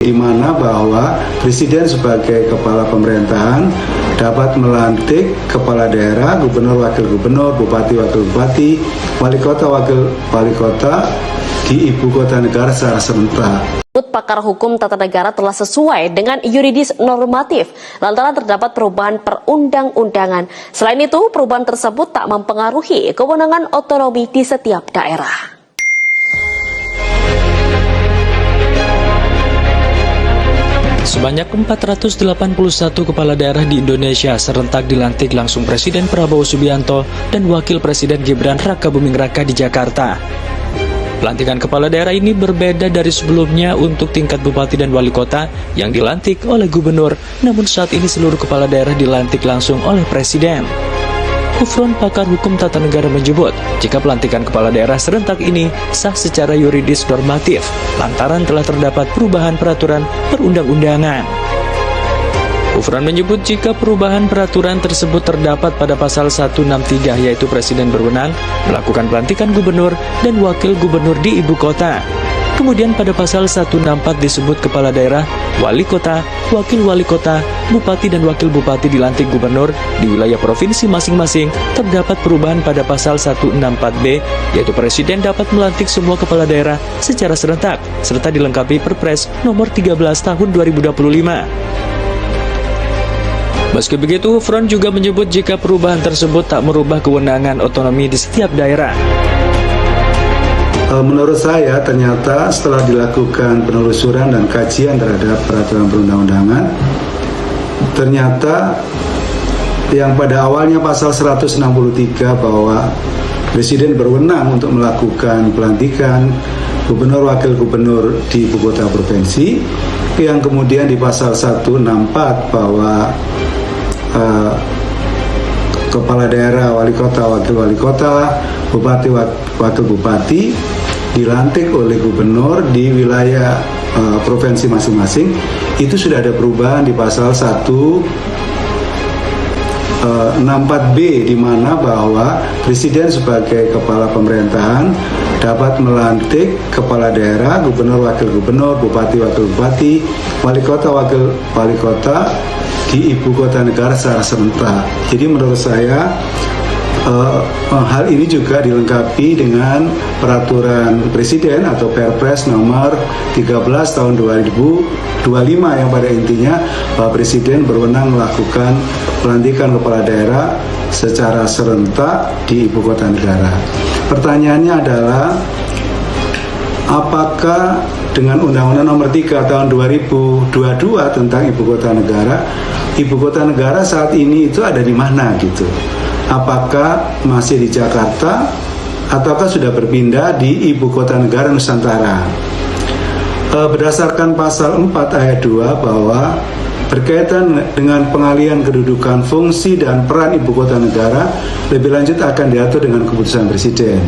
di mana bahwa Presiden sebagai kepala pemerintahan dapat melantik kepala daerah, gubernur, wakil gubernur, bupati, wakil bupati, wali kota, wakil wali kota di ibu kota negara secara serentak. Pakar hukum tata negara telah sesuai dengan yuridis normatif lantaran terdapat perubahan perundang-undangan. Selain itu, perubahan tersebut tak mempengaruhi kewenangan otonomi di setiap daerah. Sebanyak 481 kepala daerah di Indonesia serentak dilantik langsung Presiden Prabowo Subianto dan Wakil Presiden Gibran Rakabuming Raka di Jakarta. Pelantikan kepala daerah ini berbeda dari sebelumnya untuk tingkat bupati dan wali kota yang dilantik oleh gubernur, namun saat ini seluruh kepala daerah dilantik langsung oleh Presiden. Ufron pakar hukum tata negara menyebut, jika pelantikan kepala daerah serentak ini sah secara yuridis normatif, lantaran telah terdapat perubahan peraturan perundang-undangan. Ufron menyebut jika perubahan peraturan tersebut terdapat pada pasal 163, yaitu Presiden berwenang melakukan pelantikan gubernur dan wakil gubernur di ibu kota. Kemudian pada pasal 164 disebut kepala daerah, wali kota, wakil wali kota, bupati dan wakil bupati dilantik gubernur di wilayah provinsi masing-masing. Terdapat perubahan pada pasal 164B, yaitu Presiden dapat melantik semua kepala daerah secara serentak, serta dilengkapi Perpres nomor 13 tahun 2025. Meski begitu, Ufron juga menyebut jika perubahan tersebut tak merubah kewenangan otonomi di setiap daerah. Menurut saya, ternyata setelah dilakukan penelusuran dan kajian terhadap peraturan perundang-undangan, ternyata yang pada awalnya pasal 163 bahwa Presiden berwenang untuk melakukan pelantikan gubernur, wakil gubernur di ibu kota provinsi, yang kemudian di pasal 164 bahwa kepala daerah, wali kota, wakil wali kota, bupati, wakil bupati dilantik oleh gubernur di wilayah provinsi masing-masing. Itu sudah ada perubahan di pasal 164B, di mana bahwa Presiden sebagai kepala pemerintahan dapat melantik kepala daerah, gubernur, wakil gubernur, bupati, wakil bupati, wali kota, wakil wali kota di ibu kota negara secara serentak. Jadi menurut saya hal ini juga dilengkapi dengan peraturan Presiden atau Perpres nomor 13 tahun 2025 yang pada intinya bahwa Presiden berwenang melakukan pelantikan kepala daerah secara serentak di ibu kota negara. Pertanyaannya adalah, apakah dengan Undang-Undang Nomor 3 tahun 2022 tentang ibu kota negara saat ini itu ada di mana gitu? Apakah masih di Jakarta ataukah sudah berpindah di ibu kota negara Nusantara? Berdasarkan pasal 4 ayat 2 bahwa berkaitan dengan pengalihan kedudukan fungsi dan peran ibu kota negara lebih lanjut akan diatur dengan keputusan Presiden.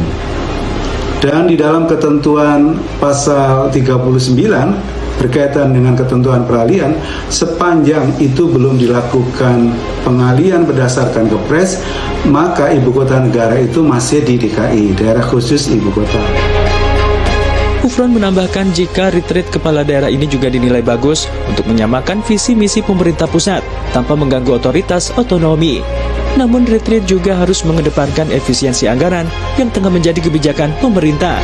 Dan di dalam ketentuan pasal 39 berkaitan dengan ketentuan peralihan, sepanjang itu belum dilakukan pengalihan berdasarkan Kepres, maka ibu kota negara itu masih di DKI, daerah khusus ibu kota. Ufron menambahkan jika retreat kepala daerah ini juga dinilai bagus untuk menyamakan visi misi pemerintah pusat tanpa mengganggu otoritas otonomi. Namun retreat juga harus mengedepankan efisiensi anggaran yang tengah menjadi kebijakan pemerintah.